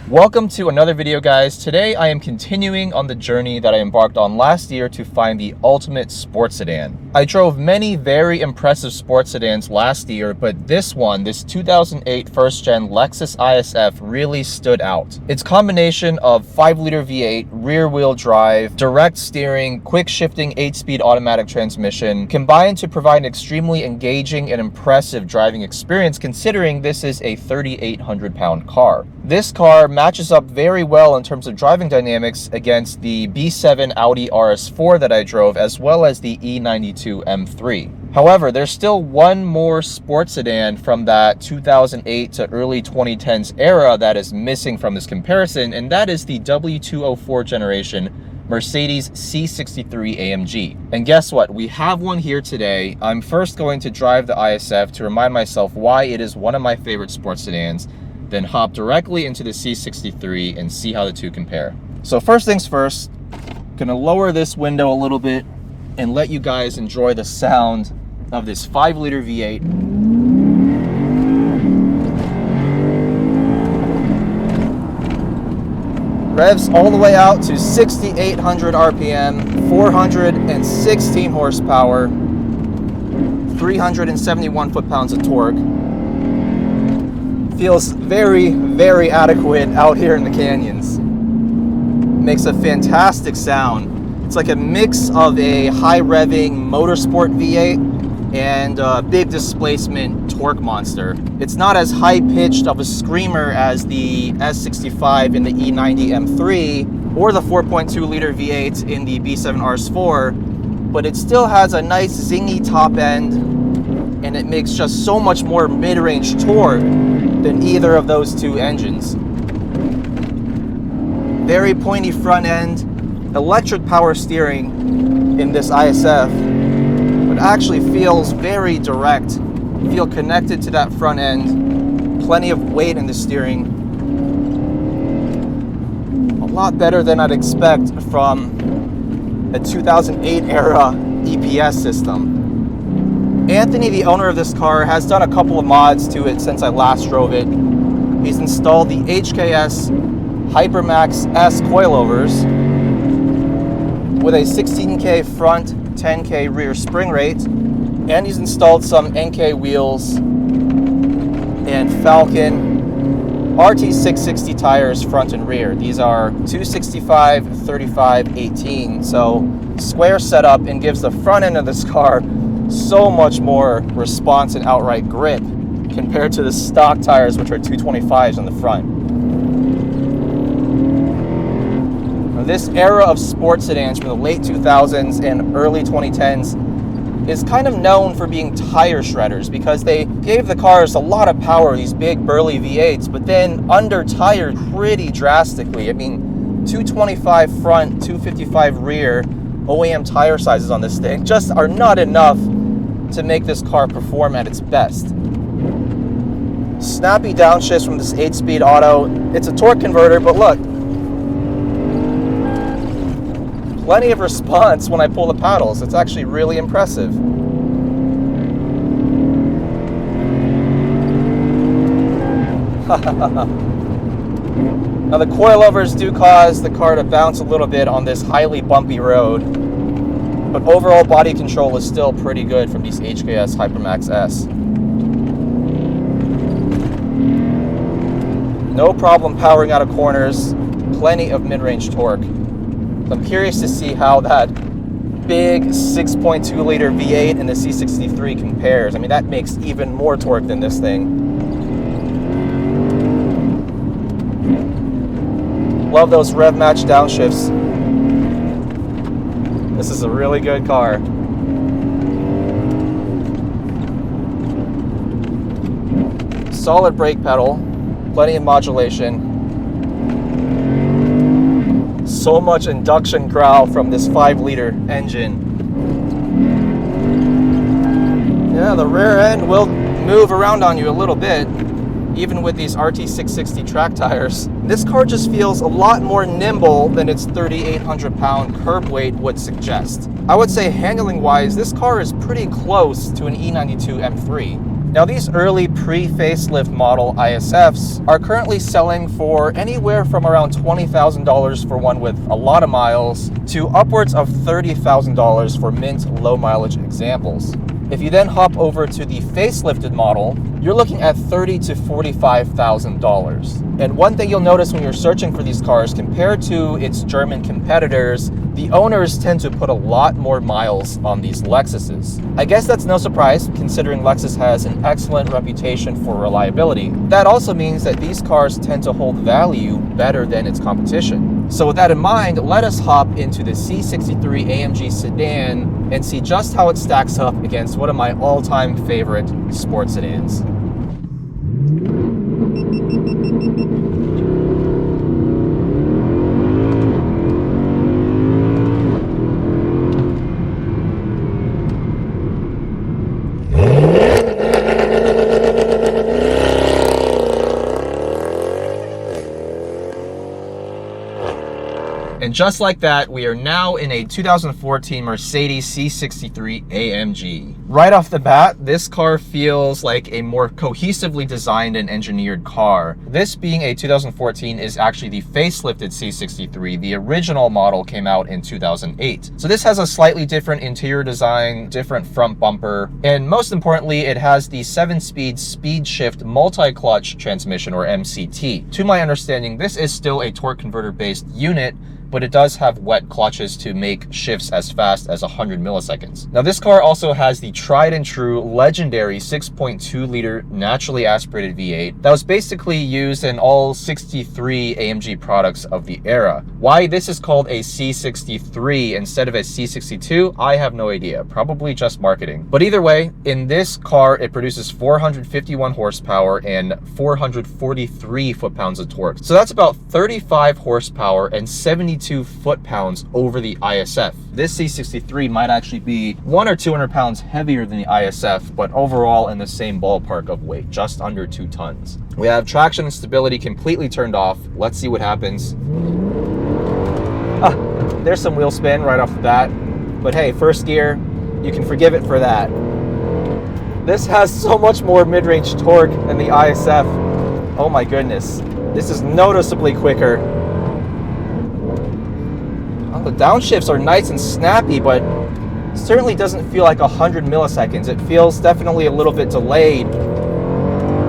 Welcome to another video, guys. Today I am continuing on the journey that I embarked on last year to find the ultimate sports sedan. I drove many very impressive sports sedans last year, but this 2008 first-gen Lexus IS F really stood out. Its combination of 5-liter V8, rear-wheel drive, direct steering, quick-shifting 8-speed automatic transmission combined to provide an extremely engaging and impressive driving experience, considering this is a 3,800-pound car. This car matches up very well in terms of driving dynamics against the B7 Audi RS4 that I drove, as well as the E92 M3. However, there's still one more sports sedan from that 2008 to early 2010s era that is missing from this comparison, and that is the W204 generation Mercedes C63 AMG. And guess what? We have one here today. I'm first going to drive the ISF to remind myself why it is one of my favorite sports sedans, then hop directly into the C63 and see how the two compare. So first things first, gonna lower this window a little bit and let you guys enjoy the sound of this 5-liter V8. Revs all the way out to 6,800 RPM, 416 horsepower, 371 foot-pounds of torque. Feels very, very adequate out here in the canyons. Makes a fantastic sound. It's like a mix of a high-revving motorsport V8 and a big displacement torque monster. It's not as high-pitched of a screamer as the S65 in the E90 M3 or the 4.2-liter V8 in the B7 RS4, but it still has a nice zingy top end, and it makes just so much more mid-range torque than either of those two engines. Very pointy front end, electric power steering in this ISF, but actually feels very direct. You feel connected to that front end, plenty of weight in the steering. A lot better than I'd expect from a 2008 era EPS system. Anthony, the owner of this car, has done a couple of mods to it since I last drove it. He's installed the HKS Hypermax S coilovers with a 16K front, 10K rear spring rate, and he's installed some NK wheels and Falcon RT660 tires front and rear. These are 265, 35, 18, so square setup, and gives the front end of this car so much more response and outright grip compared to the stock tires, which are 225s on the front. Now, this era of sports sedans from the late 2000s and early 2010s is kind of known for being tire shredders because they gave the cars a lot of power, these big burly V8s, but then under-tired pretty drastically. I mean, 225 front, 255 rear OEM tire sizes on this thing just are not enough to make this car perform at its best. Snappy downshifts from this 8-speed auto. It's a torque converter, but look, plenty of response when I pull the paddles. It's actually really impressive. Now the coilovers do cause the car to bounce a little bit on this highly bumpy road, but overall body control is still pretty good from these HKS Hypermax S. No problem powering out of corners, plenty of mid-range torque. I'm curious to see how that big 6.2-liter V8 in the C63 compares. I mean, that makes even more torque than this thing. Love those rev match downshifts. This is a really good car. Solid brake pedal, plenty of modulation. So much induction growl from this 5-liter engine. Yeah, the rear end will move around on you a little bit. even with these RT660 track tires, this car just feels a lot more nimble than its 3,800 pound curb weight would suggest. I would say handling wise, this car is pretty close to an E92 M3. Now, these early pre-facelift model ISFs are currently selling for anywhere from around $20,000 for one with a lot of miles to upwards of $30,000 for mint low mileage examples. If you then hop over to the facelifted model, you're looking at $30,000 to $45,000. And one thing you'll notice when you're searching for these cars, compared to its German competitors, the owners tend to put a lot more miles on these Lexuses. I guess that's no surprise, considering Lexus has an excellent reputation for reliability. That also means that these cars tend to hold value better than its competition. So with that in mind, let us hop into the C63 AMG sedan and see just how it stacks up against one of my all-time favorite sports sedans. And just like that, we are now in a 2014 Mercedes C63 AMG. Right off the bat, this car feels like a more cohesively designed and engineered car. This being a 2014 is actually the facelifted C63. The original model came out in 2008. So this has a slightly different interior design, different front bumper, and most importantly, it has the 7-speed speed shift multi-clutch transmission, or MCT. To my understanding, this is still a torque converter based unit, but it does have wet clutches to make shifts as fast as 100 milliseconds. Now, this car also has the tried and true legendary 6.2 liter naturally aspirated V8 that was basically used in all 63 AMG products of the era. Why this is called a C63 instead of a C62, I have no idea. Probably just marketing. But either way, in this car, it produces 451 horsepower and 443 foot-pounds of torque. So that's about 35 horsepower and 72 foot-pounds over the ISF. This C63 might actually be 100 or 200 pounds heavier than the ISF, but overall in the same ballpark of weight, just under 2 tons. We have traction and stability completely turned off. Let's see what happens. There's some wheel spin right off the bat, but hey, first gear, you can forgive it for that. This has so much more mid-range torque than the ISF. Oh my goodness, this is noticeably quicker. The downshifts are nice and snappy, but it certainly doesn't feel like 100 milliseconds. It feels definitely a little bit delayed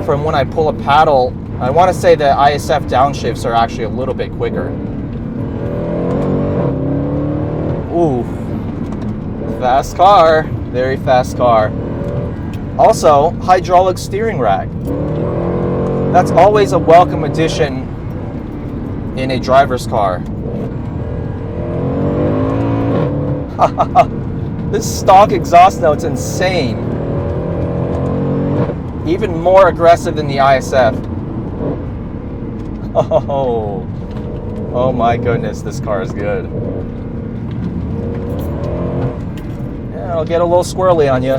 from when I pull a paddle. I want to say the ISF downshifts are actually a little bit quicker. Ooh, fast car, very fast car. Also, hydraulic steering rack. That's always a welcome addition in a driver's car. This stock exhaust note's insane. Even more aggressive than the ISF. Oh my goodness, this car is good. Yeah, it'll get a little squirrely on you.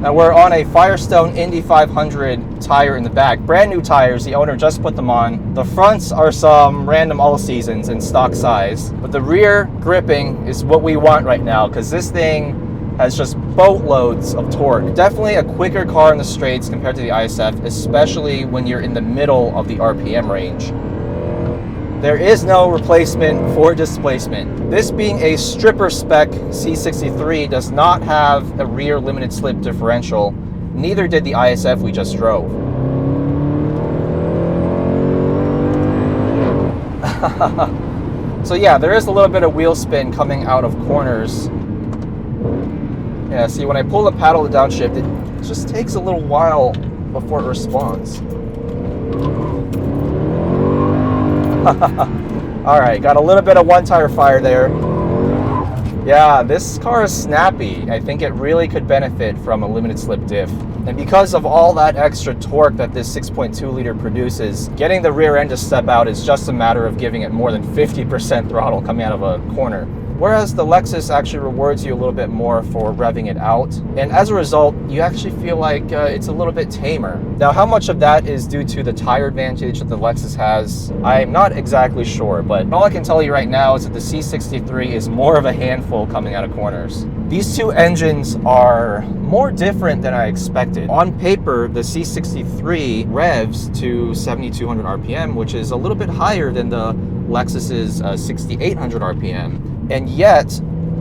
Now we're on a Firestone Indy 500 tire in the back. Brand new tires, the owner just put them on. The fronts are some random all-seasons in stock size, but the rear gripping is what we want right now because this thing has just boatloads of torque. Definitely a quicker car in the straights compared to the ISF, especially when you're in the middle of the RPM range. There is no replacement for displacement. This being a stripper spec C63 does not have a rear limited slip differential. Neither did the ISF we just drove. So yeah, there is a little bit of wheel spin coming out of corners. Yeah, see, when I pull the paddle to downshift, it just takes a little while before it responds. All right, got a little bit of one tire fire there. Yeah, this car is snappy. I think it really could benefit from a limited slip diff. And because of all that extra torque that this 6.2 liter produces, getting the rear end to step out is just a matter of giving it more than 50% throttle coming out of a corner. whereas the Lexus actually rewards you a little bit more for revving it out. And as a result, you actually feel like it's a little bit tamer. Now, how much of that is due to the tire advantage that the Lexus has, I'm not exactly sure, but all I can tell you right now is that the C63 is more of a handful coming out of corners. These two engines are more different than I expected. On paper, the C63 revs to 7,200 RPM, which is a little bit higher than the Lexus's 6,800 RPM. And yet,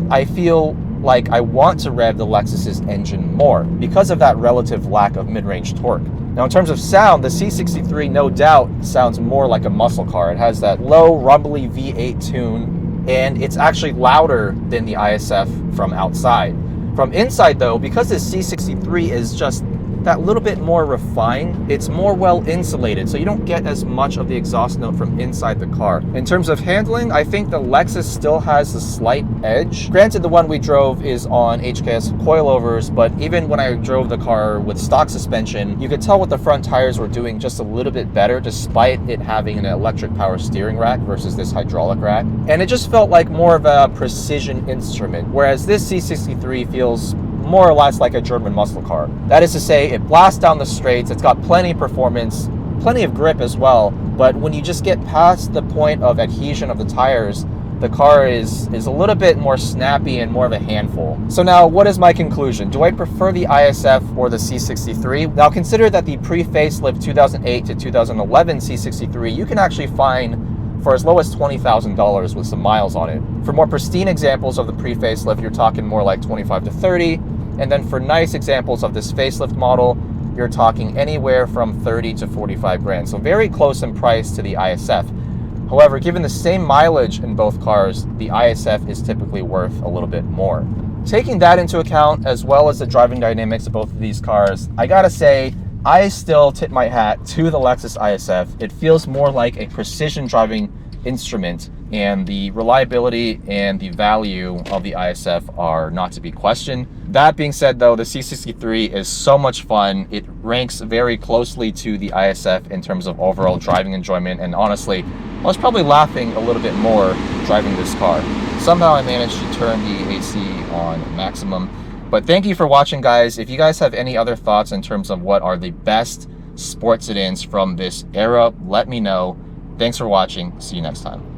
I feel like I want to rev the Lexus's engine more because of that relative lack of mid-range torque. Now, in terms of sound, the C63 no doubt sounds more like a muscle car. It has that low, rumbly V8 tune, and it's actually louder than the ISF from outside. From inside though, because this C63 is just that little bit more refined, it's more well insulated, so you don't get as much of the exhaust note from inside the car. In terms of handling, I think the Lexus still has a slight edge. Granted, the one we drove is on HKS coilovers, but even when I drove the car with stock suspension, you could tell what the front tires were doing just a little bit better, despite it having an electric power steering rack versus this hydraulic rack. And it just felt like more of a precision instrument, whereas this C63 feels more or less like a German muscle car. That is to say, it blasts down the straights, it's got plenty of performance, plenty of grip as well, but when you just get past the point of adhesion of the tires, the car is a little bit more snappy and more of a handful. So now, what is my conclusion? Do I prefer the ISF or the C63? Now, consider that the pre-facelift 2008 to 2011 C63 you can actually find for as low as $20,000 with some miles on it. For more pristine examples of the pre-facelift, you're talking more like 25 to 30, and then for nice examples of this facelift model, you're talking anywhere from 30 to 45 grand. So very close in price to the ISF. However, given the same mileage in both cars, the ISF is typically worth a little bit more. Taking that into account, as well as the driving dynamics of both of these cars, I gotta say, I still tip my hat to the Lexus ISF. It feels more like a precision driving instrument, and the reliability and the value of the ISF are not to be questioned. That being said though, the C63 is so much fun. It ranks very closely to the ISF in terms of overall driving enjoyment, and honestly, I was probably laughing a little bit more driving this car. Somehow I managed to turn the AC on maximum. But thank you for watching, guys. If you guys have any other thoughts in terms of what are the best sports sedans from this era, let me know. Thanks for watching. See you next time.